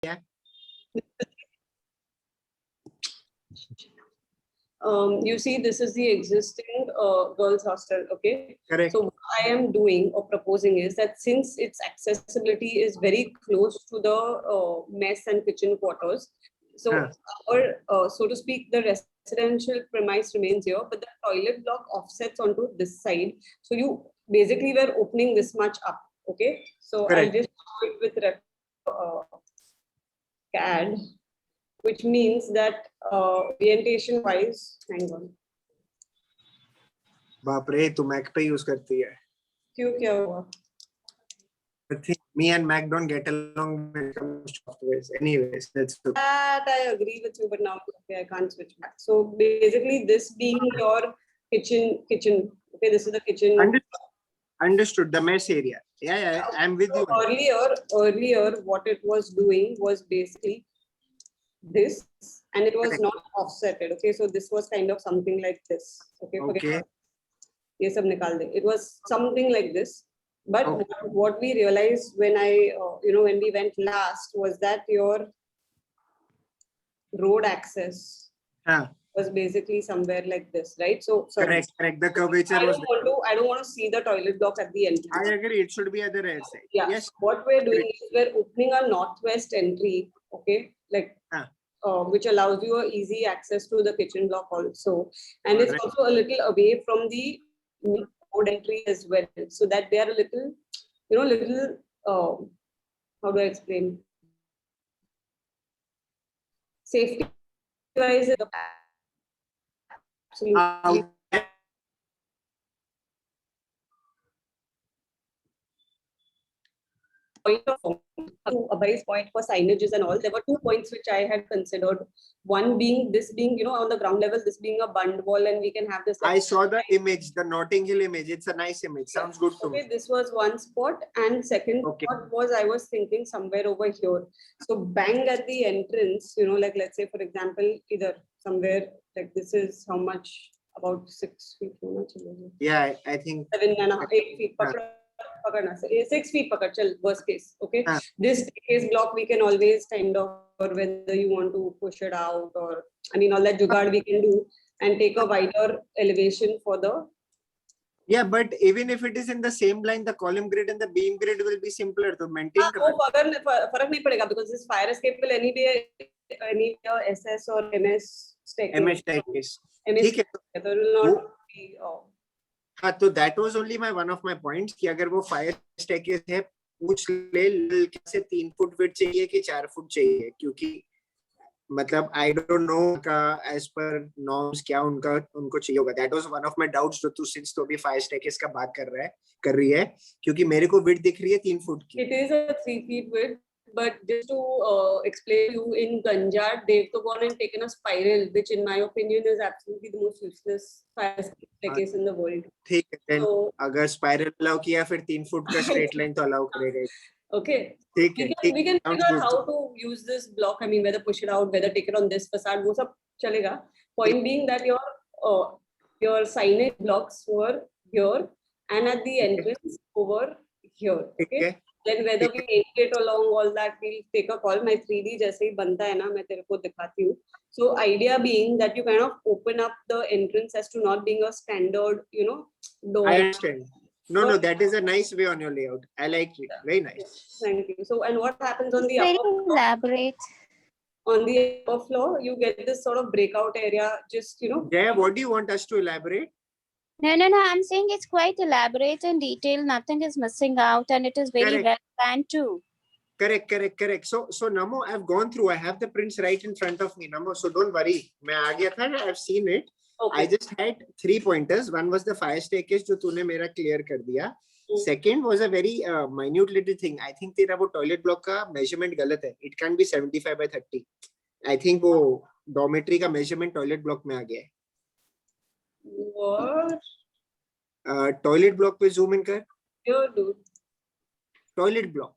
है? You see, this is the existing girls' hostel. Okay. Correct. So what I am doing or proposing is that since its accessibility is very close to the mess and kitchen quarters, so our, so to speak, the residential premise remains here, but the toilet block offsets onto this side. So you basically were opening this much up. Okay. So Correct. I'll just do it with CAD, which means that orientation wise, hang on. बाप रे, तू Mac पे use करती है? क्यों, क्या हुआ? I think me and Mac don't get along when it comes to softwares. Anyways, that's good. That I agree with you, but now okay, I can't switch back. So basically, this being your kitchen. Okay, this is the kitchen. Understood. The mess area. Yeah, I'm with you. Earlier, what it was doing was basically this, and it was not offsetted. Okay, so this was kind of something like this. Okay. Okay. ये सब निकाल दे. It was something like this. But what we realized when when we went last was that your road access was basically somewhere like this, right? So correct. The curvature was. I don't want to see the toilet block at the entrance. I agree. It should be at the rear side. Yeah. Yes. What we're doing is we're opening a northwest entry. Okay, like. Which allows you a easy access to the kitchen block also, and it's also a little away from the road entry as well, so that they are a little, how do I explain? Safety wise, absolutely. To Abhay's point for signages and all, there were 2 points which I had considered. One being this being, on the ground level, this being a bund wall, and we can have this. I saw the image, the Notting Hill image. It's a nice image. Sounds good to me. Okay, this was one spot, and second spot was I was thinking somewhere over here. So bang at the entrance, like let's say for example, either somewhere like this is how much, about 6 feet. Yeah, I think 7.5, 8 feet. 6 feet pakad, chal, worst case. Okay. This case block we can always kind of, or whether you want to push it out, or all that jugaad we can do and take a wider elevation for the. Yeah, but even if it is in the same line, the column grid and the beam grid will be simpler to maintain. Farak nahi padega, because this fire escape will anyway SS or MS staircase. MS staircase. MS will not be. हाँ, तो that was only one of my points कि अगर वो fire staircase है, पूछ ले से 3 foot width चाहिए कि 4 फुट चाहिए, क्योंकि मतलब I don't know का as per norms क्या उनको चाहिए होगा. That was one of my doubts जो तू since तो भी fire staircase का बात कर रही है, क्योंकि मेरे को width दिख रही है 3 फुट की. It is a 3 feet width. But just to explain to you, in Ganjat, they've gone and taken a spiral, which in my opinion is absolutely the most useless fire staircase in the world. ठीक है, so, अगर spiral allow किया फिर 3 foot का straight line तो allow करेगा. Okay. We can figure out how to use this block. Whether push it out, whether take it on this facade, वो सब चलेगा. Point being that your signage blocks were here and at the entrance over here. Okay. Then whether we make it along all that, we'll take a call. My 3D जैसे ही बनता है ना, मैं तेरे को दिखाती हूँ. So idea being that you kind of open up the entrance as to not being a standard, door. I understand. No, that is a nice way on your layout. I like it. Very nice. Thank you. So, and what happens on the very upper floor? Elaborate. On the upper floor, you get this sort of breakout area. Just Yeah. What do you want us to elaborate? No. I'm saying it's quite elaborate and detailed. Nothing is missing out, and it is very well planned too. Correct. So Namo, I've gone through. I have the prints right in front of me, Namo. So don't worry. मैं आ गया था. I've seen it. Okay. I just had 3 pointers. One was the fire staircase, जो तूने मेरा clear कर दिया. Second was a very minute little thing. I think तेरा वो toilet block का measurement गलत है. It can be 75 by 30. I think वो dormitory का measurement toilet block में आ गया है. What? Toilet block पे zoom in कर. Here, dude. Toilet block.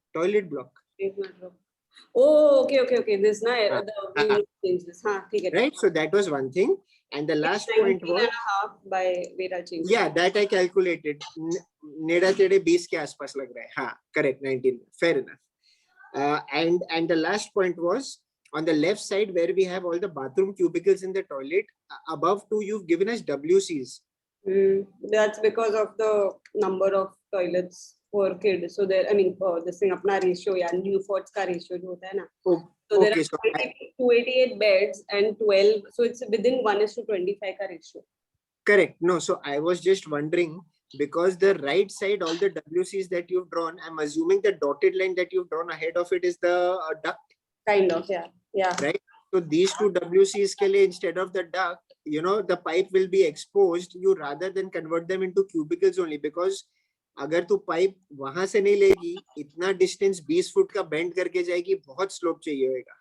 Oh, okay. This na change this. Right. So that was one thing, and the last point was 19.5 by weight I'll change. Yeah, that I calculated. नेड़ा तेरे 20 के आसपास लग रहा है. हाँ, correct. 19. Fair enough. And the last point was on the left side where we have all the bathroom cubicles in the toilet. Above two, you've given us WCs. That's because of the number of toilets per kid. So there, I mean, this thing अपना ratio या Newfort's का ratio जो होता है ना. Oh, So there okay, are so 288 beds and 12. So it's within 1:25 का ratio. correct. No, so I was just wondering because the right side, all the WCs that you've drawn, I'm assuming the dotted line that you've drawn ahead of it is the duct. Kind of, yeah. Yeah. Right. So these two WCs ke liye, instead of the duct, you know, the pipe will be exposed. You rather than convert them into cubicles only, because अगर तू pipe वहां से नहीं लेगी, इतना distance 20 foot का bend करके जाएगी, बहुत स्लोप चाहिए होगा.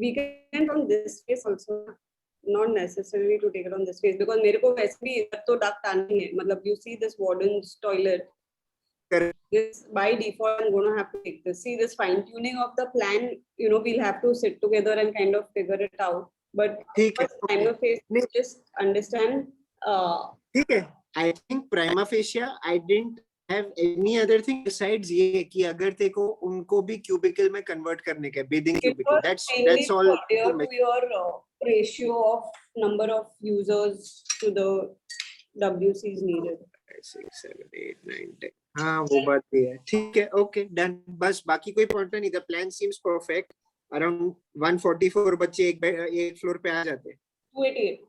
We can from this face also, not necessarily to take it on this face, because मेरे को वैसे भी इधर तो duct आनी है. मतलब you see this warden's toilet. Correct. This by default I'm going to have to take this. See this fine tuning of the plan. You know, we'll have to sit together and kind of figure it out. But ठीक है. prima facie, just understand. ठीक है. I think prima facie I didn't have any other thing besides ये कि अगर तेको उनको भी cubicle में convert करने का bathing cubicle. That's all. To your ratio of number of users to the WCs needed. 6, 7, 8, 9, 10. हाँ वो बात भी है. ठीक है. Okay, done. बस बाकी कोई point नहीं. The plan seems perfect. Around 144 बच्चे एक floor पे आ जाते हैं. 288.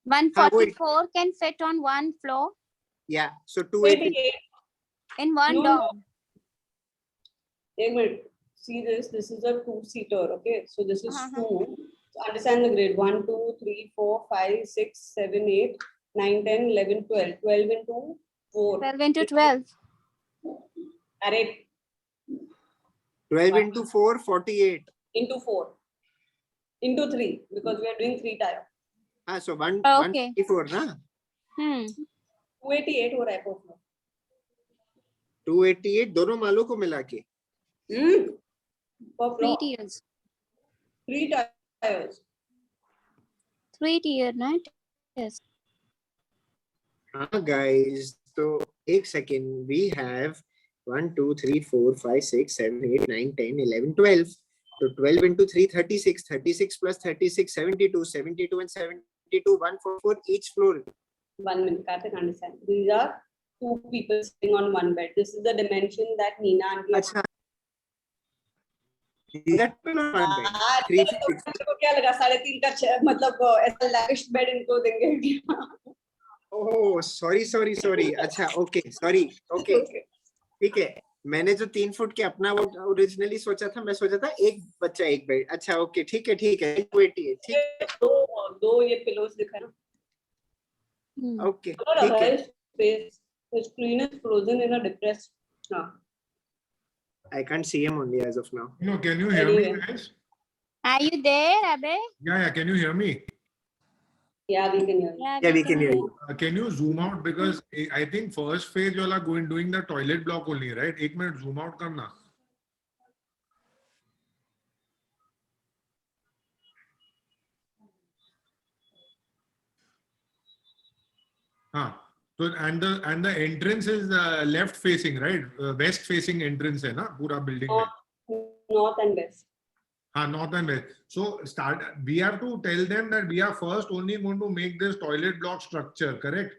144 can fit on one floor Yeah. So 288. in one No, dorm. एक minute. See this. This is a 2-seater. Okay, so this is Uh-huh. 2. So understand the grade. 1, 2, 3, 4, 5, 6, 7, 8, 9, 10, 11, 12. 12 into 4. 12 into 12. Array 12 into 4, 48. into 4. Into 3, because we are doing 3 tier. हाँ, so Okay. 154 ना. 288 हो रहा है per floor. 288 दोनों मालों को मिला के. Per Three floor. tiers. 3 tiers. 3 tier, right? Yes. हाँ guys, तो एक second, we have 1, 2, 3, 4, 5, 6, 7, 8, 9, 10, 11, 12. So 12 into 3, 36. 36 plus 36, 72. 72 and 72, 144 each floor. 1 minute, Karthik, understand. These are 2 people sitting on 1 bed. This is the dimension that Neena auntie. अच्छा. That will not be. 3, 6. को क्या लगा 3.5 का मतलब ऐसा lavish bed इनको देंगे. Oh, sorry. अच्छा, okay, sorry. Okay. ठीक है. मैंने जो 3 फुट के अपना वो ओरिजिनली सोचा था, मैं सोचा था एक बच्चा एक बेड. अच्छा, ओके, ठीक है. 288. ठीक है. दो ये पिलोस दिखा ना. ओके, ठीक है. Space. The screen is frozen in a depressed. I can't see him only as of now. No, can you hear me, Anyway. guys? Are you there, Abe? Yeah, can you hear me? Yeah, we can hear you. Yeah, we can hear you. Can you zoom out, because I think first phase you all are doing the toilet block only, right? 1 minute zoom out karna. So and the entrance is left facing, right? West facing entrance है ना पूरा building में. North and west. North and west. So we have to tell them that we are first only going to make this toilet block structure, correct?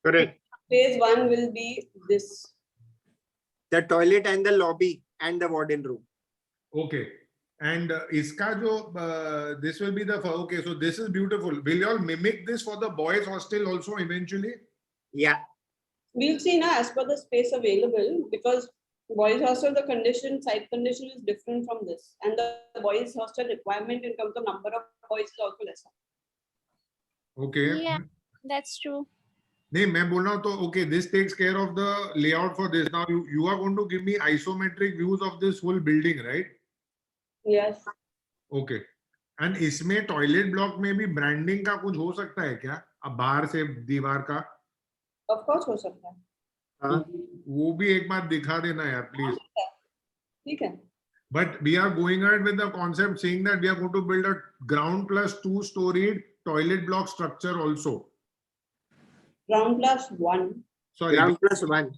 Correct. Phase 1 will be this. The toilet and the lobby and the warden room. Okay. And iska jo this will be the okay. So this is beautiful. Will you all mimic this for the boys hostel also eventually? Yeah. We'll see now as per the space available, because boys hostel the site condition is different from this, and the boys hostel requirement in terms of number of boys is also lesser. Okay. Yeah, that's true. नहीं मैं बोल रहा हूँ तो okay, this takes care of the layout for this. Now you are going to give me isometric views of this whole building, right? Yes. Okay. And इसमें toilet block में भी branding का कुछ हो सकता है क्या? अब बाहर से दीवार का? Of course हो सकता है. हाँ. वो भी एक बार दिखा देना यार please. ठीक है. But we are going ahead with the concept saying that we are going to build a ground plus 2-storied toilet block structure also. Ground plus 1. Sorry. Ground plus 1.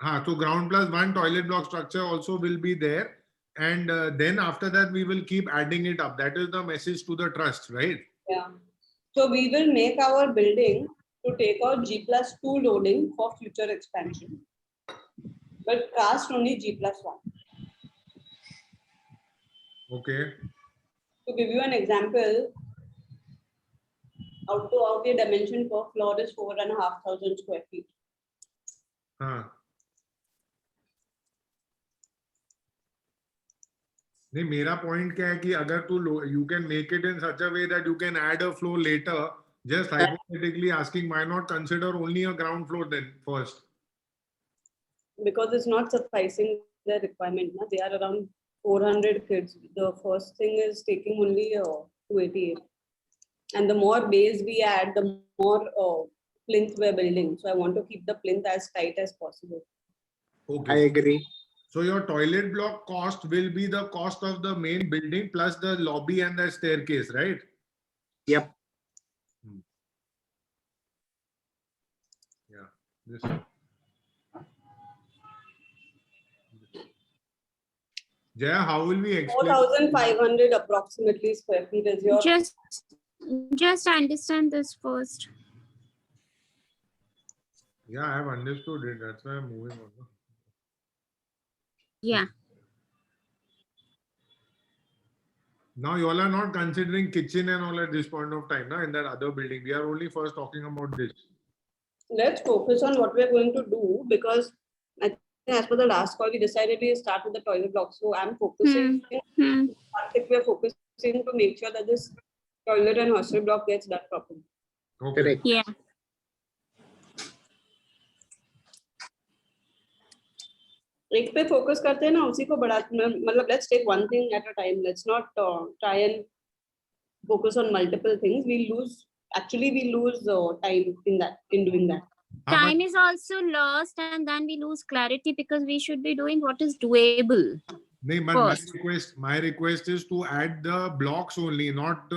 So ground plus one toilet block structure also will be there. And then after that, we will keep adding it up. That is the message to the trust, right? Yeah. So we will make our building to take out G+2 loading for future expansion. But cast only G+1. Okay. To give you an example, out the dimension per floor is 4,500 square feet. हाँ. नहीं, मेरा point क्या है कि अगर तू you can make it in such a way that you can add a floor later. Just hypothetically asking, why not consider only a ground floor then first? Because it's not sufficing their requirement. Na? They are around 400 kids. The first thing is taking only 288. And the more base we add, the more plinth we're building. So I want to keep the plinth as tight as possible. Okay. I agree. So your toilet block cost will be the cost of the main building plus the lobby and the staircase, right? Yep. Yeah. This. Jaya, how will we explain? 4,500 approximately square feet is your. Just understand this first. Yeah, I have understood it. That's why I'm moving on. Yeah. Now you all are not considering kitchen and all at this point of time, na, in that other building. We are only first talking about this. Let's focus on what we're going to do, because I think as per the last call, we decided we start with the toilet block. So I'm focusing. We're focusing to make sure that this toilet and hostel block gets done properly. Okay. Correct. Yeah. एक पे focus करते हैं ना, उसी को बढ़ा, मतलब let's take one thing at a time. Let's not try and focus on multiple things. We lose time in doing that. Time is also lost, and then we lose clarity because we should be doing what is doable. No, but my request is to add the blocks only, not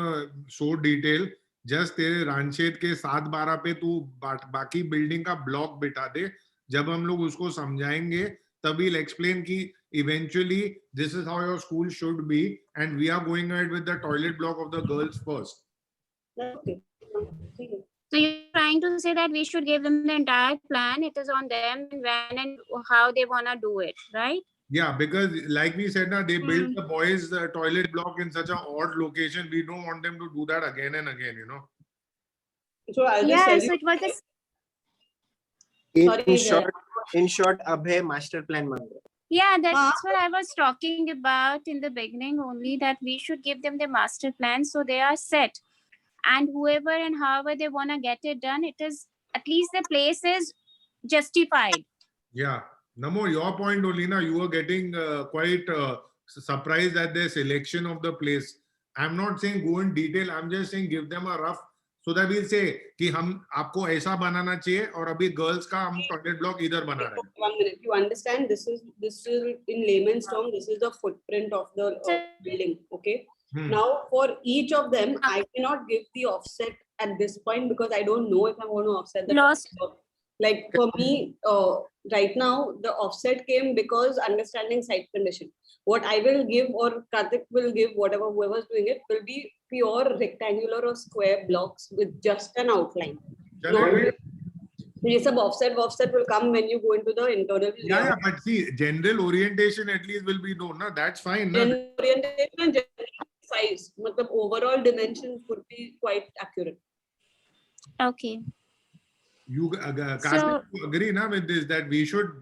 so detail. Just तेरे रानशेद के 7-12 पे तू बाकी building का block बिठा दे. जब हम लोग उसको समझाएंगे तब we'll explain कि eventually this is how your school should be, and we are going ahead with the toilet block of the girls first. Okay. So you're trying to say that we should give them the entire plan. It is on them when and how they wanna do it, right? Yeah, because like we said, they built the boys' toilet block in such an odd location. We don't want them to do that again and again, you know. So I'll just tell So you. it was a In short, Abhay master plan मांग रहा है. Yeah, that's what I was talking about in the beginning only, that we should give them the master plan so they are set. And whoever and however they want to get it done, it is at least the place is justified. Yeah. Namo, your point only, na, you were getting quite surprised at the selection of the place. I'm not saying go in detail. I'm just saying give them a rough, so that we'll say कि हम आपको ऐसा बनाना चाहिए और अभी girls का हम toilet block इधर बना रहे हैं. 1 minute. You understand? This is in layman's term. This is the footprint of the building. Okay. Now for each of them, I cannot give the offset at this point because I don't know if I'm going to offset the Lost. Like for me, right now the offset came because understanding site condition. What I will give or Karthik will give, whatever whoever's doing it, will be pure rectangular or square blocks with just an outline. This offset will come when you go into the internal. Yeah, but see, general orientation at least will be known. Na? That's fine. Na? General orientation and general size, but the overall dimensions would be quite accurate. Okay. You agree na with this that we should.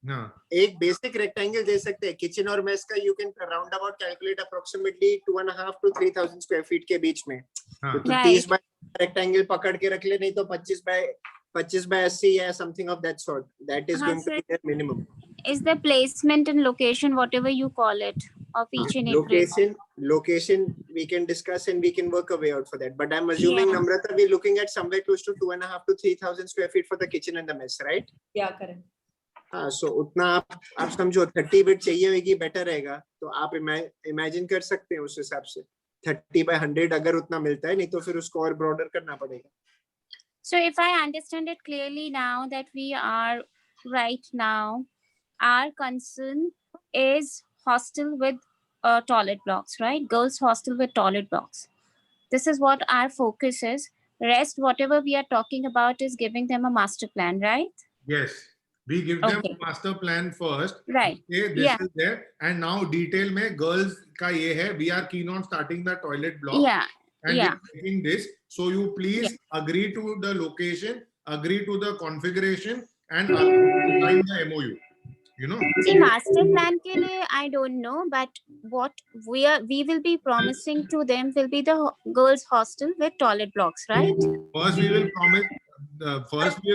हाँ. एक basic rectangle दे सकते हैं. Kitchen और mess का you can round about calculate approximately 2,500 to 3,000 square feet के बीच में. तो 30 by rectangle पकड़ के रख ले, नहीं तो 25 by 80 या something of that sort. That is going to be the minimum. Is the placement and location, whatever you call it, of each and every location we can discuss and we can work a way out for that. But I'm assuming, Namrata, we're looking at somewhere close to 2,500 to 3,000 square feet for the kitchen and the mess, right? Yeah, correct. हाँ, so उतना आप समझो 30 bit चाहिए होगी, better रहेगा. तो आप imagine कर सकते हैं उस हिसाब से 30 by 100 अगर उतना मिलता है, नहीं तो फिर उसको और ब्रॉडर करना पड़ेगा. So if I understand it clearly now, that we are right now, our concern is hostel with toilet blocks, right? Girls hostel with toilet blocks. This is what our focus is. Rest, whatever we are talking about, is giving them a master plan, right? Yes, we give them Okay. a master plan first. Right. Okay, this Yeah. is there, and now detail में girls का ये है. We are keen on starting the toilet block. Yeah. And Yeah. we're taking this. So you please agree to the location, agree to the configuration, and sign the MOU. You know. See, master plan के लिए I don't know, but what we will be promising to them will be the girls' hostel with toilet blocks, right? First, we will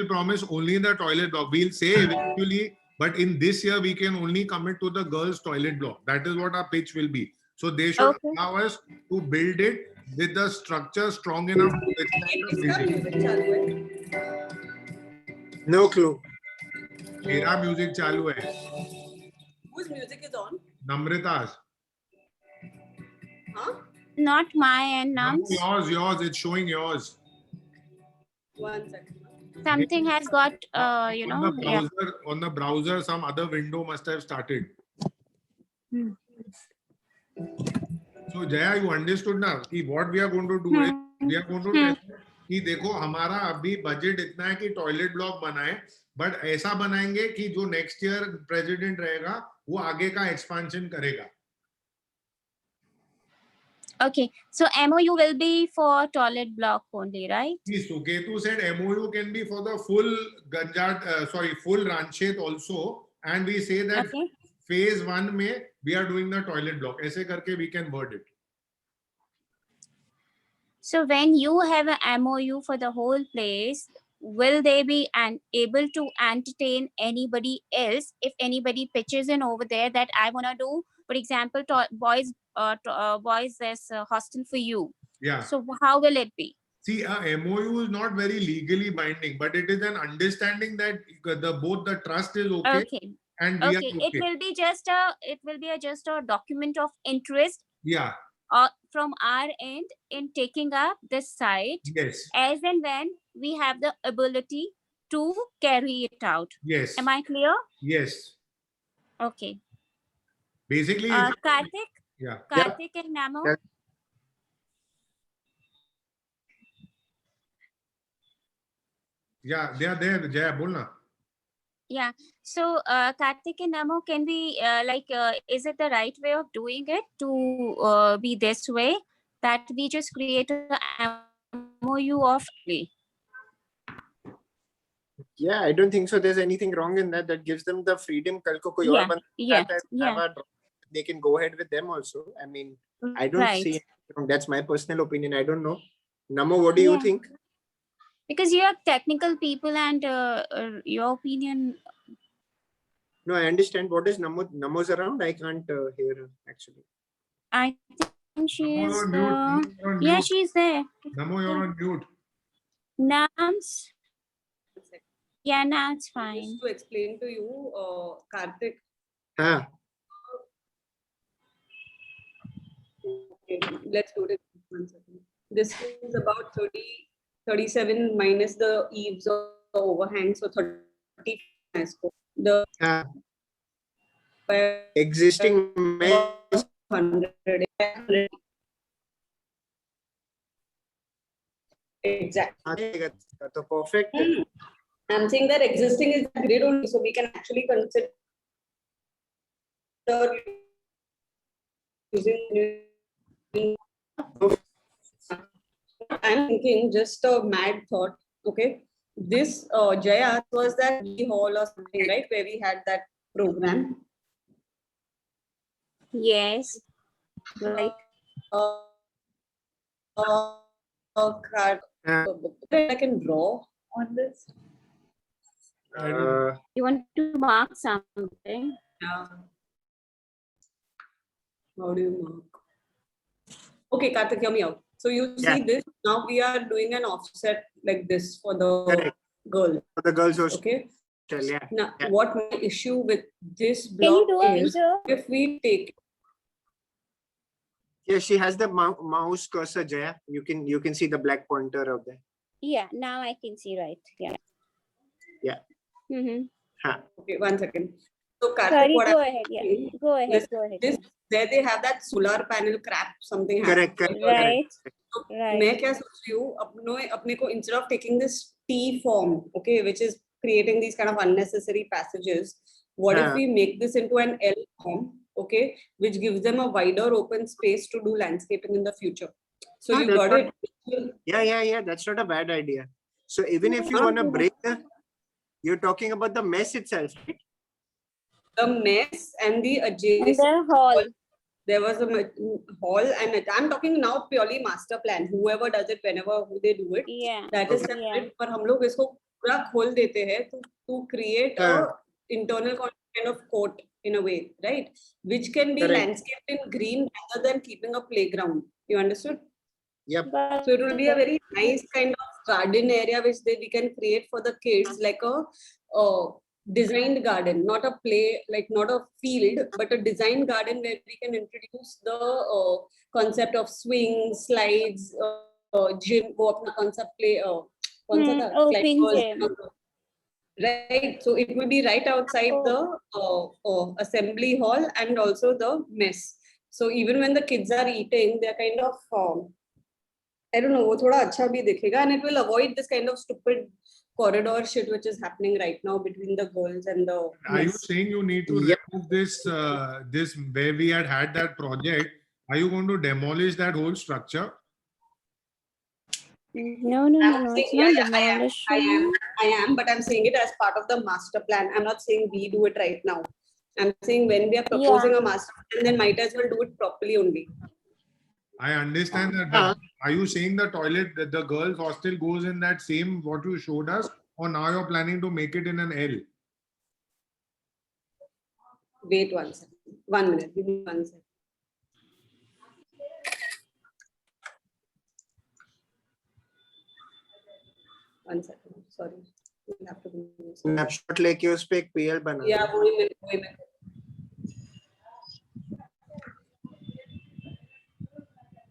promise only the toilet block. We'll say eventually, but in this year we can only commit to the girls' toilet block. That is what our pitch will be. So they should Okay. allow us to build it with the structure strong enough to withstand the इसका building. music चालू है. No clue. मेरा music चालू है. Whose music is on? Namrita's. Huh? Not my end, No, Nams. yours. It's showing yours. 1 second. Something has got, you know, yeah. On the browser, some other window must have started. Hmm. So Jaya, you understood now कि what we are going to do is we are going to tell them कि देखो हमारा अभी budget इतना है कि toilet block बनाए, but ऐसा बनाएंगे कि जो नेक्स्ट ईयर प्रेसिडेंट रहेगा वो आगे का एक्सपेंशन करेगा. Okay, so MOU will be for toilet block only, right? So Ketu said MOU can be for the full full Ranchet also, and we say that Okay. phase 1 में we are doing the toilet block. ऐसे करके we can word it. So when you have a MOU for the whole place, will they be able to entertain anybody else if anybody pitches in over there that I want to do, for example, boys this hostel for you. Yeah. So how will it be? See, a MOU is not very legally binding, but it is an understanding that both the trust is okay, Okay. and we are Okay. okay. It will be just a document of interest. Yeah. From our end in taking up this site, Yes. as and when we have the ability to carry it out. Yes. Am I clear? Yes. Okay. Basically, Karthik? yeah. Karthik and Namo? Yeah. Yeah, they are there. Jaya, bolna. Yeah. So, Karthik and Namo, can we is it the right way of doing it to be this way, that we just create a MOU of Yeah, I don't think so. There's anything wrong in that. That gives them the freedom. Kal ko koi aur Yeah, banda yeah, chahta hai to yeah. have they can go ahead with them also. I mean, I don't Right. see anything wrong. That's my personal opinion. I don't know. Namo, what do you Yeah. think? Because you are technical people and your opinion. No, I understand. What is Namo? Namo's around? I can't hear actually. I think she Namo, is. you're on mute. You're on Yeah, mute. she's there. Namo, you're on mute. Nams. 1 second. Yeah, now it's fine. Just to explain to you, Karthik. Huh. Okay, let's do it. 1 second. This is about 37 minus the eaves of the overhang, so 30. The Existing mesh 100. Exactly. आएगा तो perfect. I'm saying that existing is great only, so we can actually consider using. I'm thinking just a mad thought. Okay, this Jaya was that hall or something, right? Where we had that program. Yes. Right. Card. I can draw on this. You want to mark something? Yeah. How do you mark? Okay, Karthik, hear me out. So you see this, now we are doing an offset like this for the Correct. girl. For the girls hostel. Okay. Yeah. Now, Yeah. what my issue with this Can you block do a is, video? if we take Yeah, she has the mouse cursor, Jaya. You can see the black pointer of there. Yeah, now I can see right. Yeah. Yeah. Mm-hmm. Huh. Okay, 1 second. So Karthik, Sorry, what go I'm ahead. Yeah, saying, go ahead. this- Go ahead. this there they have that solar panel crap something Correct, happening. correct, Right. So Right. मैं क्या सोच रही हूँ अपने को instead of taking this T form, okay, which is creating these kind of unnecessary passages, what if हाँ. we make this into an L form, okay, which gives them a wider open space to do landscaping in the future. So Ah, you that's got not- it. Yeah. That's not a bad idea. So even if you Huh? want to break you're talking about the mess itself, right? The mess and the And adjacent the hall. there was a hall, and I'm talking now purely master plan. Whoever does it, whenever they do it, Yeah. that is Okay. separate. पर हम लोग इसको पूरा खोल देते हैं to create a हाँ. internal kind of court in a way, right? Which can be Correct. landscaped in green rather than keeping a playground. You understood? Yep. But So it will be a very nice kind of garden area which we can create for the kids, like a designed garden, not a play, like not a field, but a designed garden where we can introduce the concept of swings, slides, gym, वो अपना concept play, कौन सा था? open Climbers, gym. Right. So it will be right outside the assembly hall and also the mess. So even when the kids are eating, they're kind of I don't know, वो थोड़ा अच्छा भी दिखेगा, and it will avoid this kind of stupid corridor shit which is happening right now between the girls and the Are you mess. saying you need to Yep. remove this where we had that project? Are you going to demolish that whole structure? No. I'm It's saying, not yeah, demolition. I am, but I'm saying it as part of the master plan. I'm not saying we do it right now. I'm saying when we are proposing a master plan, then might as well do it properly only. I understand that. Uh-huh. But are you saying the toilet, the girls' hostel goes in that same what you showed us, or now you're planning to make it in an L? Wait 1 second. 1 minute. Give me 1 second. One second. Sorry. We'll have to do this. Snapshot लेके उस पे एक PL बना. Yeah, वही मैं.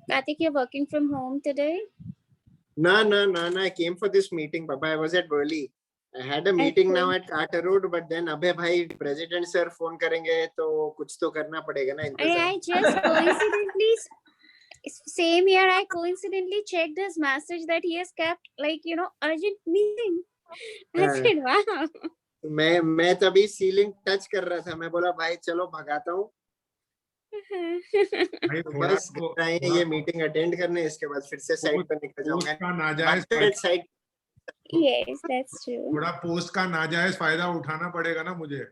Karthik, you're working from home today? No. I came for this meeting, Papa. I was at Burley. I had a meeting now at Carter Road, but then अबे भाई president sir phone करेंगे तो कुछ तो करना पड़ेगा ना इंतजाम. I just coincidentally, same here, I coincidentally checked his message that he has kept urgent meeting. I said, wow. मैं तभी सीलिंग टच कर रहा था. मैं बोला भाई चलो भगाता हूँ. भाई थोड़ा बस तो ये मीटिंग अटेंड करने, इसके बाद फिर से साइट पर निकल पोस्ट जाऊंगा. का नाजायज साइट. Yes, that's true. थोड़ा पोस्ट का नाजायज फायदा उठाना पड़ेगा ना मुझे.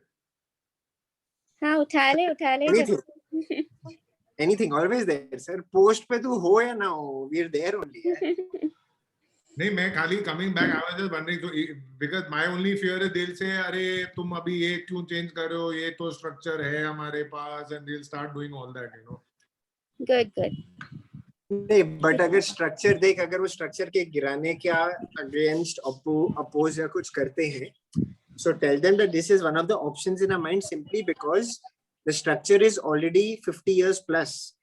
हाँ उठा ले. Anything always there, sir. Post पे तू हो या ना हो, we're there only. नहीं मैं खाली coming back, I was just wondering, so because my only fear is they'll say अरे तुम अभी ये क्यों change कर रहे हो, ये तो structure है हमारे पास, and they'll start doing all that, you know. Good. नहीं, but अगर structure देख, अगर वो structure के गिराने क्या against oppose या कुछ करते हैं, so tell them that this is one of the options in our mind, simply because the structure is already 50 years plus.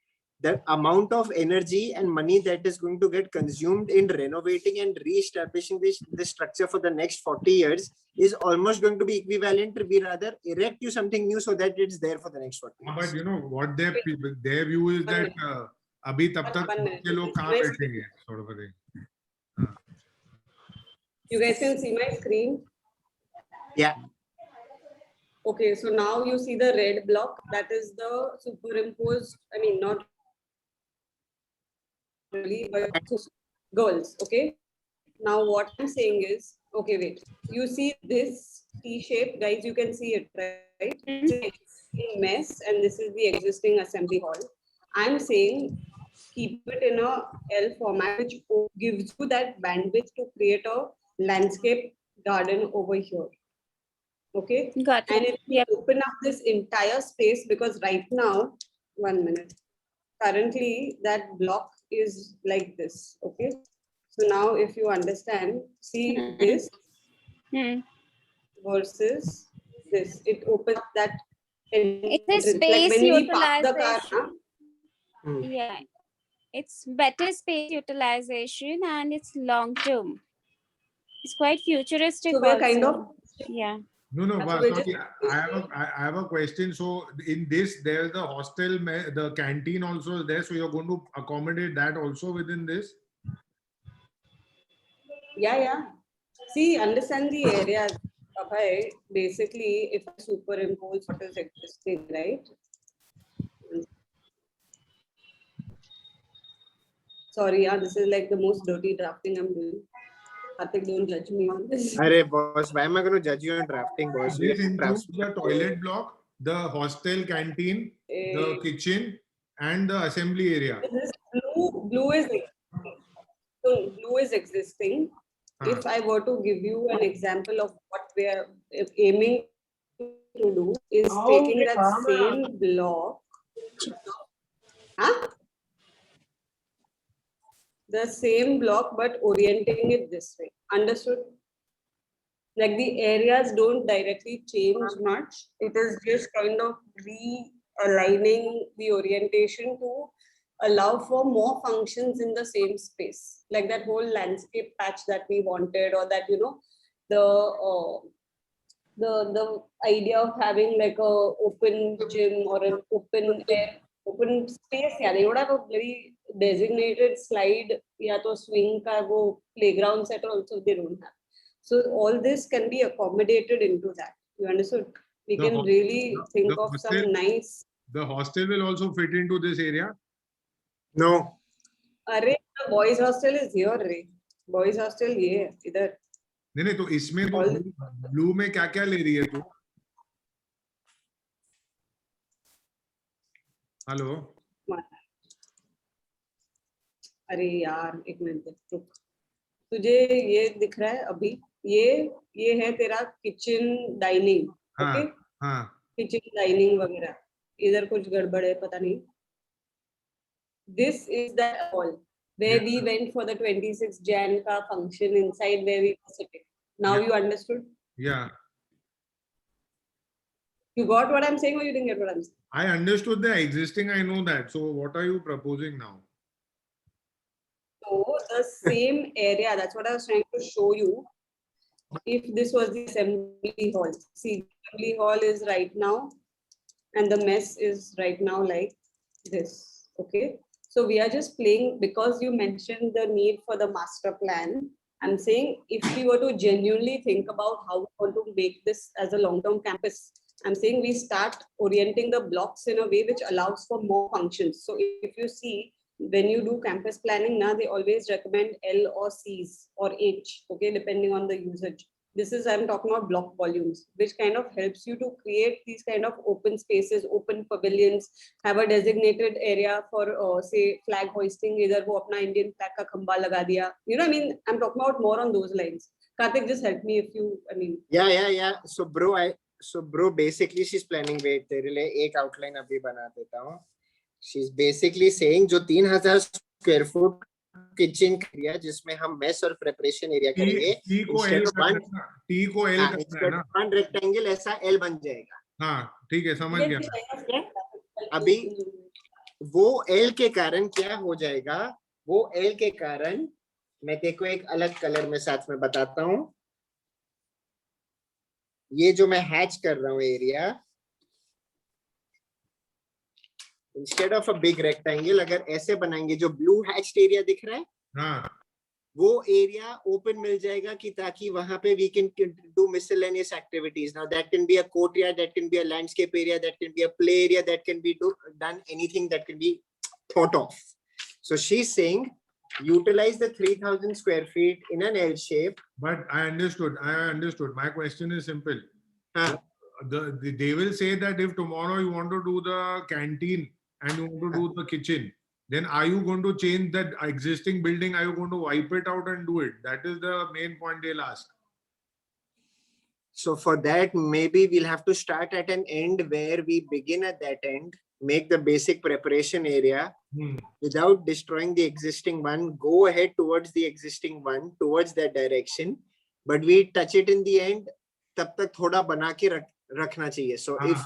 The amount of energy and money that is going to get consumed in renovating and re-establishing this structure for the next 40 years is almost going to be equivalent. We rather erect you something new so that it's there for the next 40 years. But you know what their view is that अभी तब तक बच्चे लोग कहाँ बैठेंगे, sort of a thing. You guys can see my screen. Yeah. Okay, so now you see the red block. That is the superimposed. I mean, not really, but girls. Okay. Now what I'm saying is, okay, wait. You see this T shape, guys. You can see it, right? It's a mess, and this is the existing assembly hall. I'm saying keep it in a L format, which gives you that bandwidth to create a landscape garden over here. Okay. Got it. And it will open up this entire space, because right now, 1 minute, currently that block is like this. Okay. So now if you understand, see this versus this, it opens up that It's a entrance. space Like when we park the car, utilization. Yeah, it's better space utilization and it's long term. It's quite futuristic. so we're kind also. of Yeah. No, no, So but we're sorry, just- I have a question. So in this, there's the hostel, the canteen also is there. So you're going to accommodate that also within this? Yeah. See, understand the area. Abhay, basically, if I superimpose what is existing, right? Sorry, yeah, this is like the most dirty drafting I'm doing. Karthik, don't judge me on this. Arey boss, why am I going to judge you on drafting, boss? You This have includes drafted. the toilet block, the hostel canteen, the Eh, kitchen, and the assembly area. This blue is so blue is existing. Huh. If I were to give you an example of what we are aiming to do is taking that same block, huh? The same block but orienting it this way. Understood? Like the areas don't directly change much. It is just kind of realigning the orientation to allow for more functions in the same space. Like that whole landscape patch that we wanted, or that, the idea of having like a open gym or an open air, open space. Yeah, they would have a very designated slide, yeah, to swing ka wo playground set also they don't have. So all this can be accommodated into that. You understood? We The can hos- really think the of hostel- some nice. The hostel will also fit into this area. No. Array, the boys hostel is here, Ray. Boys hostel here, either. नहीं तो इसमें तो All- blue में क्या क्या ले रही है तू? हेलो अरे यार एक मिनट रुक, तुझे ये दिख रहा है अभी? ये है तेरा किचन डाइनिंग. हाँ ओके, हाँ किचन डाइनिंग वगैरह. इधर कुछ गड़बड़ है, पता नहीं. This is that hall where Yeah. we went for the 26 Jan ka function, inside where we were sitting. Now Yeah. you understood? yeah. You got what I'm saying, or you didn't get what I'm saying? I understood the existing. I know that. So what are you proposing now? So the same area, that's what I was trying to show you. If this was the assembly hall, see, the assembly hall is right now, and the mess is right now like this. Okay, so we are just playing because you mentioned the need for the master plan. I'm saying if we were to genuinely think about how we want to make this as a long-term campus, I'm saying we start orienting the blocks in a way which allows for more functions. So if you see, when you do campus planning now, they always recommend L or C's or H, okay, depending on the usage. This is, I'm talking about block volumes, which kind of helps you to create these kind of open spaces, open pavilions, have a designated area for say flag hoisting. Either wo apna Indian flag ka khamba laga diya. You know, I mean, I'm talking about more on those lines. Karthik, just help me if you, I mean. Yeah. So bro, basically she's planning. Wait, तेरे लिए एक outline अभी बना देता हूँ. She's basically saying जो 3000 square foot kitchen area जिसमें हम mess और preparation area करेंगे. T को Instead L of one, करना है ना? T को L करना है instead ना? of one rectangle ऐसा L बन जाएगा. हाँ ठीक है समझ गया मैं. अभी वो L के कारण क्या हो जाएगा? वो L के कारण मैं तेको एक अलग कलर में साथ में बताता हूँ. ये जो मैं हैच कर रहा हूँ area, instead of a big rectangle अगर ऐसे बनाएंगे, जो ब्लू हैच्ड एरिया दिख रहा है, हाँ वो एरिया ओपन मिल जाएगा कि ताकि वहां पे we can do miscellaneous activities. Now that can be a courtyard, that can be a landscape area, that can be a play area, that can be done anything that can be thought of. So she's saying utilize the 3000 square feet in an L shape. But I understood. My question is simple. Huh. They will say that if tomorrow you want to do the canteen and you want to do the kitchen, then are you going to change that existing building? Are you going to wipe it out and do it? That is the main point they'll ask. So for that, maybe we'll have to start at an end where we begin at that end, make the basic preparation area without destroying the existing one, go ahead towards the existing one, towards that direction, but we touch it in the end. तब तक थोड़ा बना के रखना चाहिए. So if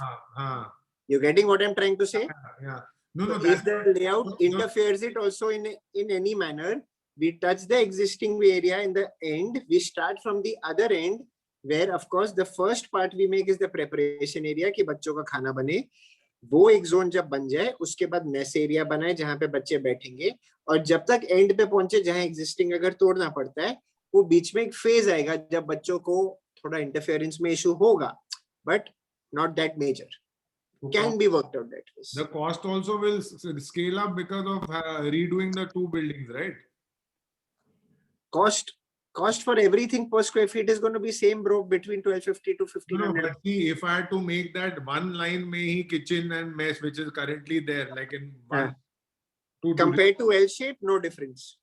you're getting what I'm trying to say, yeah. No, so if the layout interferes it also in any manner, we touch the existing area in the end, we start from the other end, where of course the first part we make is the preparation area कि बच्चों का खाना बने. वो एक zone जब बन जाए उसके बाद मेस एरिया बनाए जहाँ पे बच्चे बैठेंगे, और जब तक एंड पे पहुंचे जहाँ एग्जिस्टिंग अगर तोड़ना पड़ता है, वो बीच में एक फेज आएगा जब बच्चों को थोड़ा इंटरफेरेंस में इशू होगा, but not that major. Can be worked out that way. The cost also will scale up because of redoing the two buildings, right? Cost for everything per square feet is going to be same, bro, between 1250 to No, 1500. but see, if I had to make that one line में ही kitchen and mess, which is currently there, like in one, two, Compared to L shape, no difference,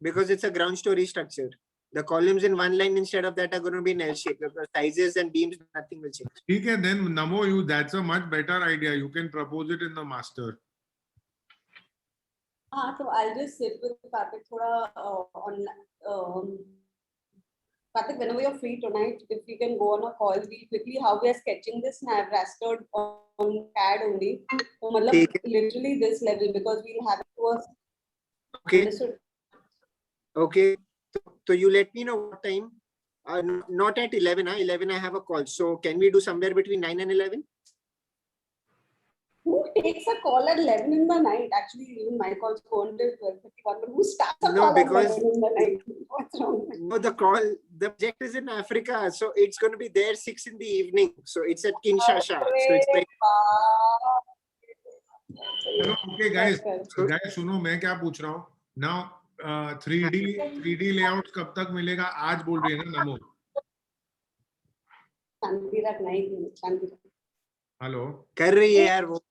because it's a ground story structure. The columns in one line instead of that are going to be in L shape. The sizes and beams, nothing will change. ठीक है, then Namo, that's a much better idea. You can propose it in the master. So I'll just sit with Karthik on Karthik, whenever you're free tonight, if we can go on a call, we quickly how we are sketching this, and I've rastered on CAD only. So matlab, literally this level, because we'll have it to us. Okay. Okay. So you let me know what time. Not at 11. 11 I have a call. So can we do somewhere between 9 and 11? Who takes a call at 11 in the night? Actually, even my calls go until 12:51. But who starts a No, call because- at 11 in the night? What's wrong? No, the project is in Africa. So it's going to be there 6 in the evening. So it's at Kinshasa. So it's like, चलो, okay, guys. Okay. Guys, सुनो, मैं क्या पूछ रहा हूँ? Now, 3D layout कब तक मिलेगा? आज बोल रही है ना नमो? शांति रखना ही नहीं, शांति रखना। हेलो. कर रही है यार वो.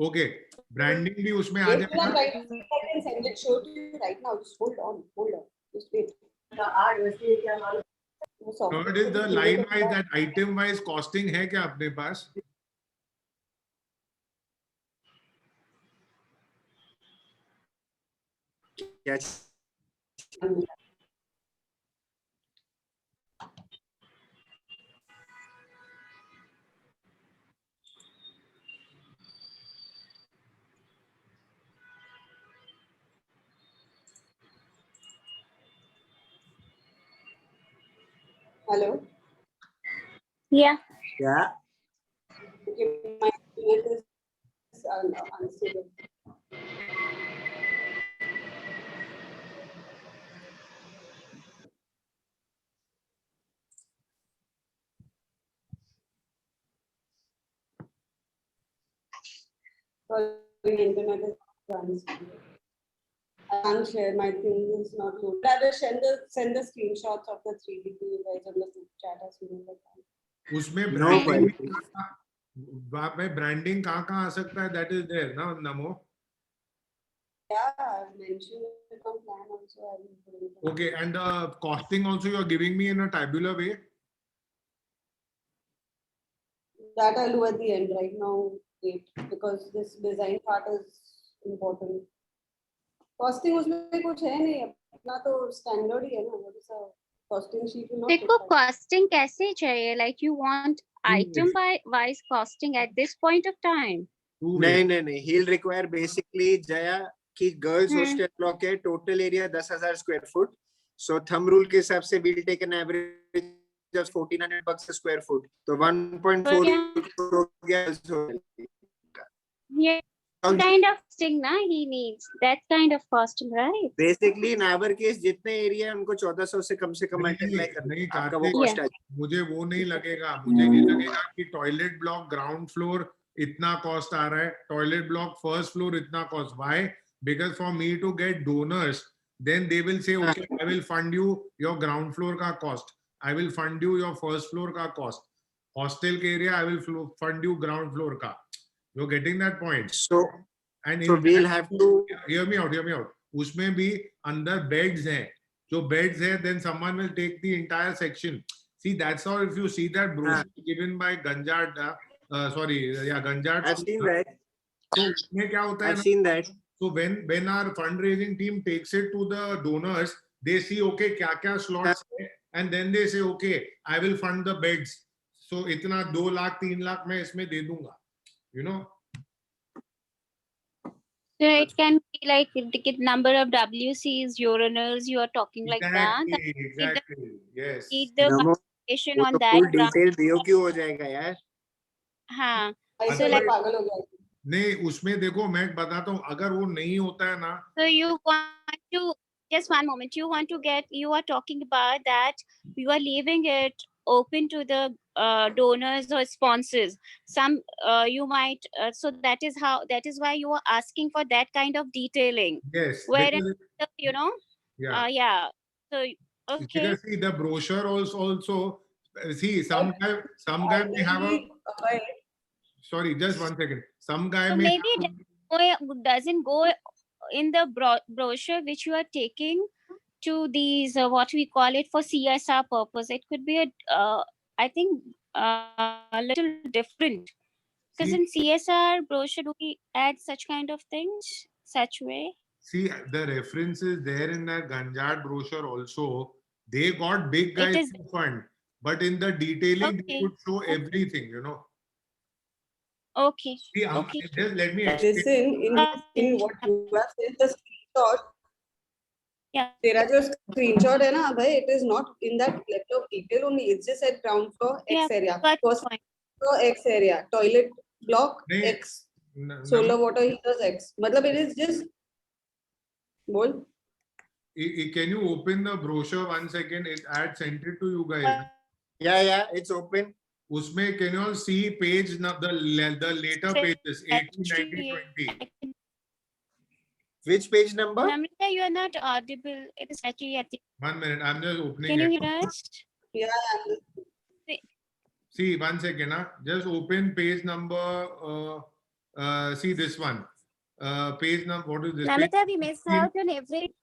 Okay, branding भी उसमें आ Wait till I'm जाएगा. writing, I can send it show to you right now. Just hold on. Just wait. वो software Third is the line wise, that item wise costing है क्या अपने पास? क्या Hello. Yeah. क्या? Okay, my internet is unstable. Sorry, internet is unstable. I can't share my thing. It's not loaded. I will send the screenshots of the 3D to you guys on the group chat as soon as I can. उसमें No branding quality. वहाँ पे branding कहाँ आ सकता है? That is there ना नमो? Yeah, I've mentioned it on plan also. I will put it on. Okay, and the costing also you are giving me in a tabular way. That I'll do at the end. Right now, wait, because this design part is important. Costing उसमें कुछ है नहीं, अपना तो standard ही है ना. What is a costing sheet? will not देखो take time. costing कैसे चाहिए? Like you want item wise costing at this point of time? Two ways. नहीं. He'll require basically Jaya की girls Hmm. hostel block है, total area 10,000 square foot. So thumb rule के हिसाब से we'll take an average of $1,400 a square foot. तो 1.4 Yeah. हो गया. Yeah. Kind of costing ना he needs. That kind of costing, right? Basically in our case जितने area उनको 1400 से कम मल्टीप्लाई करना नहीं, है. आपका वो कार्तिक, कॉस्ट आ मुझे वो नहीं लगेगा. मुझे ये लगेगा कि टॉयलेट ब्लॉक ग्राउंड फ्लोर इतना कॉस्ट आ रहा है, टॉयलेट ब्लॉक फर्स्ट फ्लोर इतना cost. Why? Because for me to get donors, then they will say, okay, I will fund you your ground floor का cost, I will fund you your first floor का cost, hostel के area I will fund you ground floor का. You're getting that point? So And so in we'll that, have to hear me out. उसमें भी अंदर beds हैं, जो beds है, then someone will take the entire section. See, that's how, if you see that brochure given by Ganjard, Ganjard. I've seen that. तो उसमें क्या होता है I've ना? seen that. So when our fundraising team takes it to the donors, they see, okay, क्या slots है, and then they say, okay, I will fund the beds. So इतना 2 लाख 3 लाख मैं इसमें दे दूंगा, you know. So it can be like the number of WCs, urinals you are talking like that. Exactly. Yes. Need the Namo, clarification वो on तो that full ground. detailed BOQ हो जाएगा यार. हाँ, ऐसे so like, पागल हो गया. नहीं, उसमें देखो मैं बताता हूँ, अगर वो नहीं होता है ना, so you want to, just one moment, you are talking about that you are leaving it open to the donors or sponsors. Some you might, so that is why you are asking for that kind of detailing. yes, Wherein, because, you know, yeah, yeah. So, okay. because see the brochure also see some guy may have a, Abhay, sorry, just one second, some guy So may maybe have, it doesn't go in the brochure which you are taking to these what we call it for CSR purpose. It could be I think a little different, because in CSR brochure do we add such kind of things such way? see the references there in that Ganjat brochure also, they got big guys is- to fund, but in the detailing they Okay. could show everything, you know. Okay. See, Okay. just let me explain. listen, in what you have said, the screenshot, Yeah. तेरा जो screenshot है ना भाई, it is not in that level of detail only. It's just at ground floor Yeah, X area, got first point. floor X area, toilet block नहीं, X, solar water heaters X. मतलब it is just, बोल. can you open the brochure one second? I had sent it to you guys. Yeah, it's open. Usme, can you all see page the later pages 18, 19, 20? Which page number? Namrata, you are not audible. It is actually at the. 1 minute, I'm just opening Can you it. hear us? Yeah. See, 1 second, just open page number. See this one. Page number. What is this? Namrata, we Page miss 16, out on every.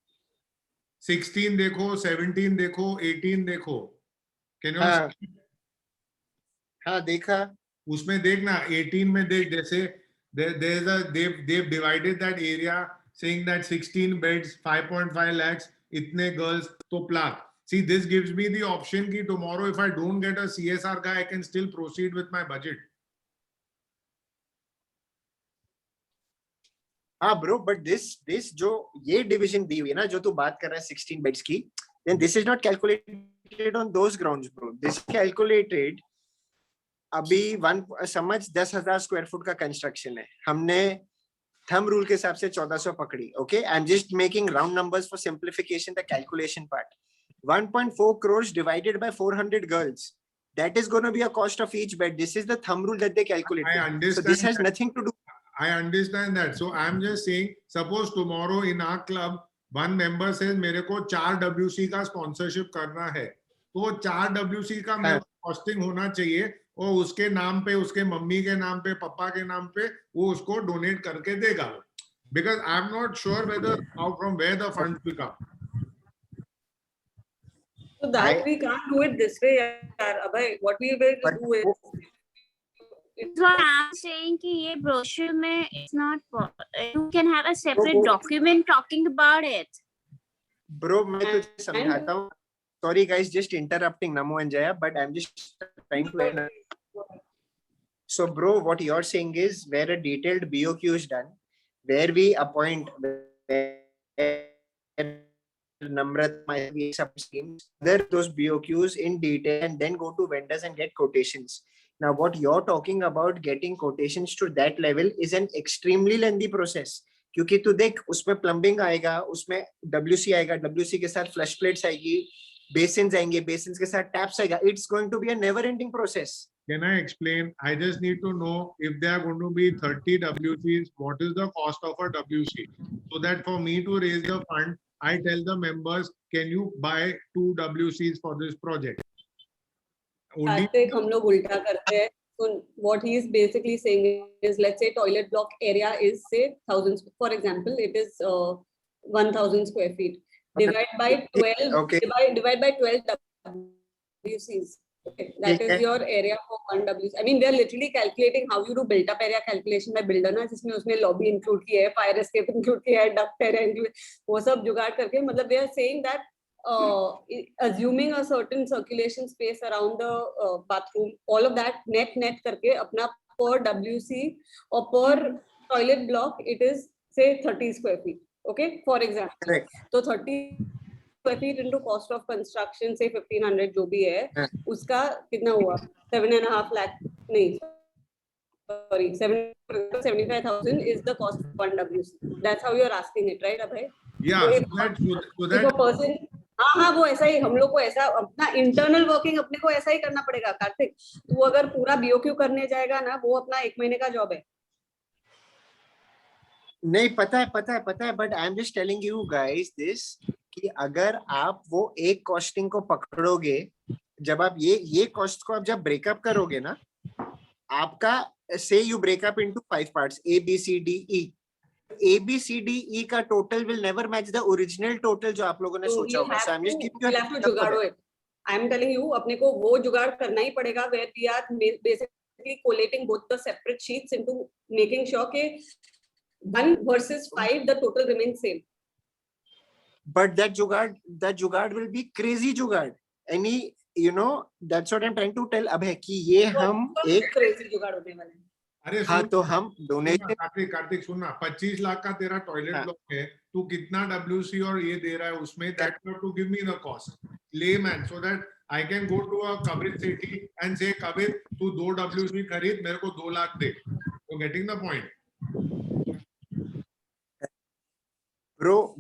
16 देखो, 17 देखो, 18 देखो. Can you all हाँ. see? हाँ देखा. उसमें देखना 18 में देख, जैसे there's a they've divided that area saying that 16 beds 5.5 lakhs itne girls to plak. See, this gives me the option ki tomorrow if I don't get a CSR guy I can still proceed with my budget. हाँ bro, but this जो ये division दी हुई है ना, जो तू बात कर रहा है 16 beds की, then this is not calculated on those grounds bro. This is calculated अभी समझ 10,000 स्क्वायर फुट का कंस्ट्रक्शन है, हमने थंब रूल के हिसाब से 1400 पकड़ी. Okay, I am just making round numbers for simplification the calculation part. 1.4 crores divided by 400 girls, that is going to be a cost of each bed. This is the thumb rule that they calculated. I understand. So this has nothing to do. I understand that. So I'm just saying, suppose tomorrow in our club one member says मेरे को 4 WC का sponsorship करना है, तो 4 WC का मेरे को costing होना चाहिए और उसके नाम पे, उसके मम्मी के नाम पे, पापा के नाम पे वो उसको डोनेट करके देगा. Because I'm not sure whether how from where the funds will come. So that we can't do it this way, yaar. Abhay, what we will do is. That's what I'm saying कि ये brochure में it's not. You can have a separate document talking about it. Bro, मैं तुझे समझाता हूँ. Sorry guys, just interrupting Namo and Jaya, but I'm just trying to. So bro, what you're saying is where a detailed BOQ is done, where we appoint Namrat, we schemes, there those BOQs in detail and then go to vendors and get quotations. Now, what you're talking about getting quotations to that level is an extremely lengthy process. क्योंकि तू देख, उसमें plumbing आएगा, उसमें WC आएगा, WC के साथ flush plates आएगी, basins आएंगे, basins के साथ taps आएगा. It's going to be a never-ending process. Can I explain? I just need to know if there are going to be 30 WCs, what is the cost of a WC? So that for me to raise the fund, I tell the members, can you buy 2 WCs for this project? Only हम लोग उल्टा करते हैं. So what he is basically saying is, let's say toilet block area is say 1,000. For example, it is 1,000 square feet. Divide by 12. Okay. Divide by 12 WCs. Okay, that is your area for 1 WC. I mean, they are literally calculating how you do built-up area calculation by builder ना, जिसमें उसने lobby include किया है, fire escape include किया है, duct area include, वो सब जुगाड़ करके, मतलब they are saying that assuming a certain circulation space around the bathroom, all of that net करके अपना per WC or per toilet block, it is say 30 square feet. Okay, for example. Correct. So 30 square feet into cost of construction say 1500 जो भी है, हाँ. उसका कितना हुआ? 7.5 lakh नहीं, sorry, 75,000 is the cost of one WC. That's how you're asking it, right, Abhay? Yeah, So so if that a person, हाँ वो ऐसा ही हम लोग को ऐसा अपना इंटरनल वर्किंग अपने को ऐसा ही करना पड़ेगा। कार्तिक, तू अगर पूरा BOQ करने जाएगा ना, वो अपना 1 महीने का जॉब है। नहीं पता है but I am just telling you guys this कि अगर आप वो एक कॉस्टिंग को पकड़ोगे, जब आप ये कॉस्ट को आप जब ब्रेकअप करोगे ना, आपका से you breakup into 5 parts A B C D E, A B C D E का total will never match the original total जो आप लोगों ने So सोचा होगा। So I am just giving we'll have to जुगाड़ो it. I am telling you, अपने को वो जुगाड़ करना ही पड़ेगा where we are basically collating both the separate sheets into making sure कि 1 versus 5 the total remains same. But that जुगाड़ will be crazy जुगाड़. Any, you know, that's what I'm trying to tell अभय कि ये हम एक crazy जुगाड़ होने वाला है। अरे हाँ तो हम डोनेशन कार्तिक सुनना, 25 लाख का तेरा टॉयलेट ब्लॉक है, तू कितना WC और ये दे रहा है उसमें, that you have to give me the cost, layman, so that I can go to a Kabir city and say Kabir तू 2 WC खरीद, मेरे को 2 लाख दे। So getting the point?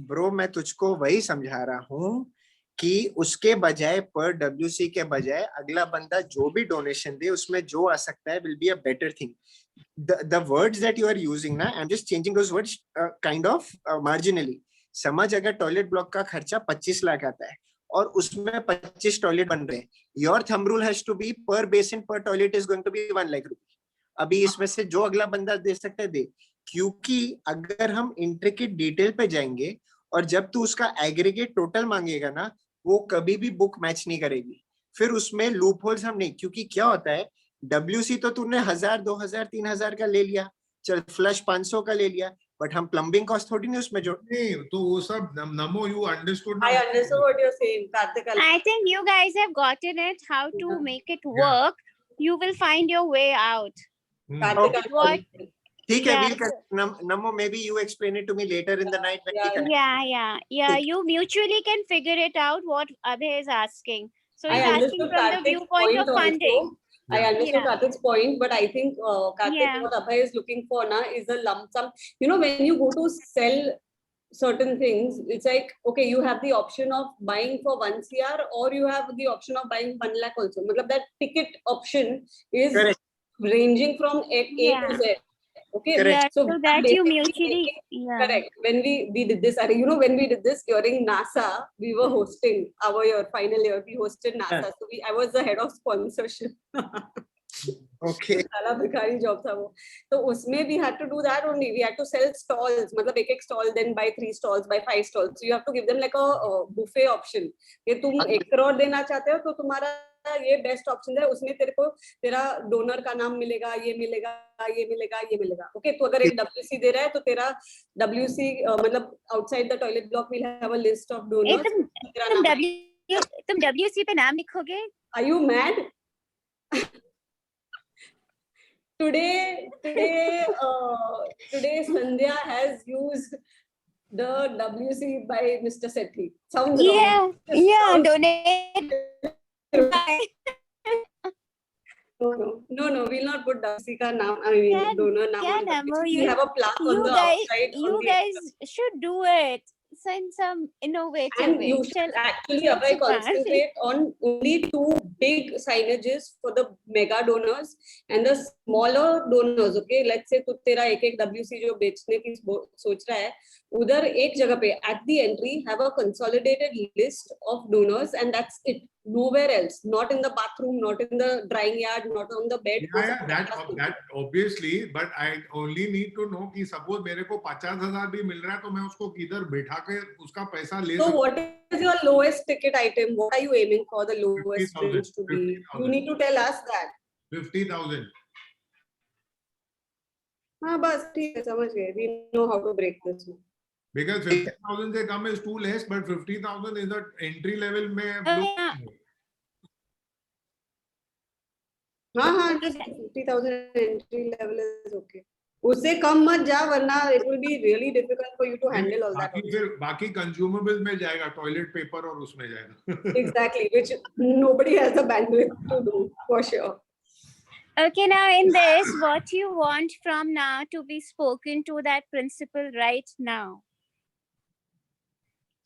Bro मैं तुझको वही समझा रहा हूँ कि उसके बजाय पर WC के बजाय अगला बंदा जो भी डोनेशन दे उसमें जो आ सकता है will be a better thing. The words that you are using ना, I'm just changing those words kind of marginally. समझ अगर टॉयलेट ब्लॉक का खर्चा 25 लाख आता है और उसमें 25 टॉयलेट बन रहे हैं, your thumb rule has to be per basin per toilet is going to be 1 lakh rupees. अभी इसमें से जो अगला बंदा दे सकता है दे, क्योंकि अगर हम इंट्रिकेट डिटेल पे जाएंगे और जब तू उसका एग्रीगेट टोटल मांगेगा ना, वो कभी भी बुक मैच नहीं करेगी। फिर उसमें लूप होल्स हम नहीं, क्योंकि क्या होता है WC तो तूने 1000 2000 3000 का ले लिया, चल फ्लश 500 का ले लिया, बट हम प्लम्बिंग कॉस्ट थोड़ी नहीं उसमें जोड़। नहीं तो वो सब नमो you understood I understood what you're saying, Kartik. I think you guys have gotten it how to make it work. You will find your way out. Kartik, What? ठीक है, Yeah. we'll Namo, maybe you explain it to me later in the night when we connect. Yeah. You mutually can figure it out what Abhay is asking. So I he's asking understood from the Kartik's viewpoint point of funding. also. I understood Kartik's point, but I think Kartik, Yeah. what Abhay is looking for now is a lump sum. You know, when you go to sell certain things, it's like, okay, you have the option of buying for 1 CR or you have the option of buying 1 lakh also. Matlab that ticket option is Correct. ranging from A to Z. Okay, Correct. So that you basically mutually, correct. When we did this, you know, when we did this during NASA, we were hosting our final year. We hosted NASA, so I was the head of sponsorship. Okay. साला भिखारी job था वो, तो उसमें we had to do that only. We had to sell stalls, मतलब एक stall, then buy 3 stalls, buy 5 stalls. So you have to give them like a buffet option. कि तुम 1 crore देना चाहते हो तो तुम्हारा ये बेस्ट ऑप्शन है, उसमें तेरे को तेरा डोनर का नाम मिलेगा, ये मिलेगा, ये मिलेगा, ये मिलेगा। ओके, तो अगर एक WC दे रहा है तो तेरा WC मतलब outside the toilet block will have a list of donors. तुम WC पे नाम लिखोगे? Are you mad? Today Sandhya has used the WC by Mr. Sethi. Sounds wrong. Donate. No, we'll not put WC ka naam. I mean, donor naam. We have a plaque on the outside. You guys should do it. Send some innovative and way. you should actually concentrate on only 2 big signages for the mega donors and the smaller donors. Okay, let's say तू तेरा एक WC जो बेचने की सोच रहा है, उधर एक जगह पे at the entry have a consolidated list of donors and that's it. Nowhere else, not in the bathroom, not in the drying yard, not on the bed. that obviously, but I only need to know कि suppose मेरे को 50,000 भी मिल रहा है तो मैं उसको किधर बैठा के उसका पैसा ले सकता हूँ। So what is your lowest ticket item? What are you aiming for the lowest range to be? 50,000. You need to tell us that. 50,000. हाँ बस ठीक है, समझ गए. We know how to break this. Because 50,000 से कम is too less, but 50,000 is the entry level में. हाँ, just 50,000 entry level is okay. उससे कम मत जा वरना it will be really difficult for you to handle all that. बाकी फिर बाकी कंज्यूमेबल्स में जाएगा, टॉयलेट पेपर और उसमें जाएगा. Exactly, which nobody has the bandwidth to do for sure. Okay, now in this, what you want from now to be spoken to that principal right now?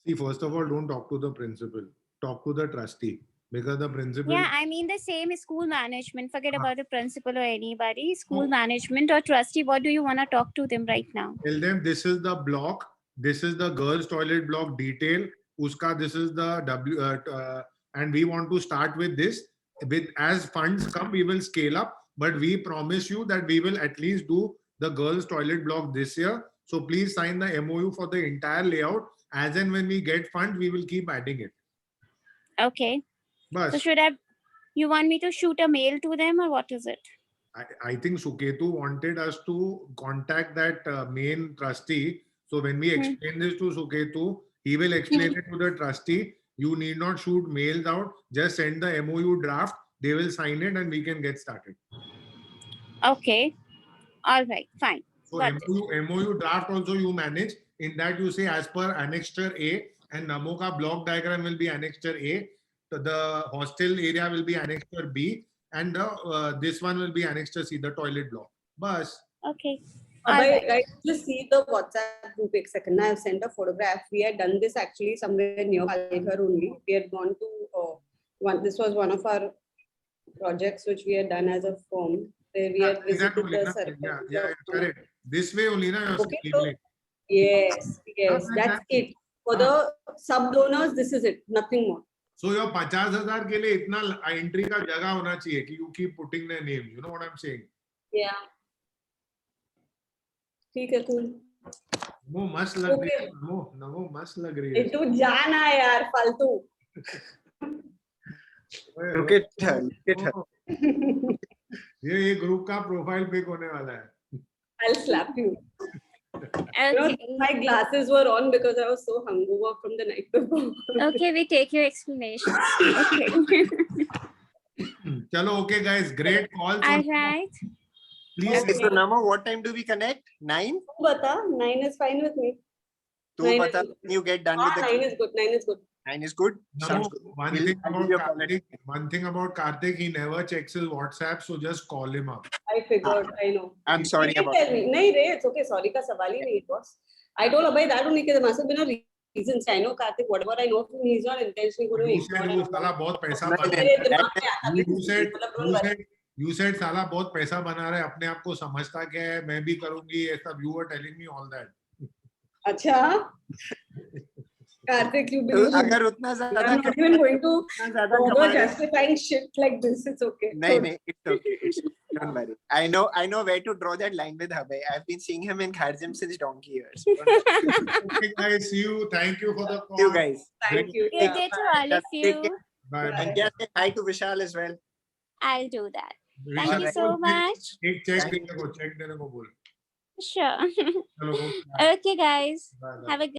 See, first of all, don't talk to the principal. Talk to the trustee, because the principal. Yeah, I mean the same school management. Forget about the principal or anybody. School Oh. management or trustee. What do you want to talk to them right now? Tell them this is the block. This is the girls' toilet block detail. Uska, this is the and we want to start with this. With as funds come, we will scale up. But we promise you that we will at least do the girls' toilet block this year. So please sign the MOU for the entire layout. As and when we get funds, we will keep adding it. Okay. Bas. So you want me to shoot a mail to them or what is it? I think Suketu wanted us to contact that main trustee. So when we explain this to Suketu, he will explain it to the trustee. You need not shoot mails out. Just send the MOU draft. They will sign it and we can get started. Okay. All right. Fine. So Got it. MOU draft also you manage. In that you say as per Annexure A, and Namoka block diagram will be Annexure A. The hostel area will be Annexure B, and this one will be Annexure C, the toilet block. Bas. Okay. All Abhay, right. right, just see the WhatsApp group. एक second, I have sent a photograph. We had done this actually somewhere near Palghar only. We had gone to This was one of our projects which we had done as a firm. Where we had visited the circle. Yeah, correct. This way only, na. Okay, so, yes, that's it. For the sub donors, this is it. Nothing more. So your 50,000 के लिए इतना entry का जगह होना चाहिए कि you keep putting their names. You know what I'm saying? Yeah. ठीक है, cool. वो मस्त लग रही है. वो मस्त लग रही है. तू जाना यार फालतू. Look at her. ये ग्रुप का प्रोफाइल पिक होने वाला है. I'll slap you. Okay. You know, my glasses were on because I was so hungover from the night before. Okay, we take your explanation. Okay. चलो, okay guys, great call. All right. Please. Okay, so Nama, what time do we connect? 9? तू बता, 9 is fine with me. Tu 9 bata, is good. you get done with the 9 is good. 9 is good. 9 is good. Sounds good. One We'll- thing I'll about give you a call at Karthik, he never checks his WhatsApp, so just call him up. I figured. I know. I'm sorry You can about tell me. नहीं रे, it's okay. Sorry का सवाल ही नहीं boss. I told Abhay that only कि there must have been a reason. I know Karthik, whatever I know from him, he's not intentionally going to You said वो साला बहुत पैसा बना नहीं, मेरे दिमाग में आता भी You said, मतलब don't worry. you said साला बहुत पैसा बना रहा है, अपने आप को समझता क्या है, मैं भी करूंगी, ये सब. You were telling me all that. अच्छा Karthik, you believe me? अगर उतना I'm ज्यादा not even going to उतना ज्यादा bother कमा रहे- justifying shit like this. It's okay. नहीं, it's okay. Don't worry. I know where to draw that line with Abhay. I've been seeing him in Kharjim since donkey years. Okay guys, see you. Thank you for the call. See you guys. Thank you. Good day to all of Take you. care. Bye. And just say hi to Vishal as well. I'll do that. Thank Vishal, you so much. एक check देने को बोल. Sure. चलो, Okay, guys. bye. Have a good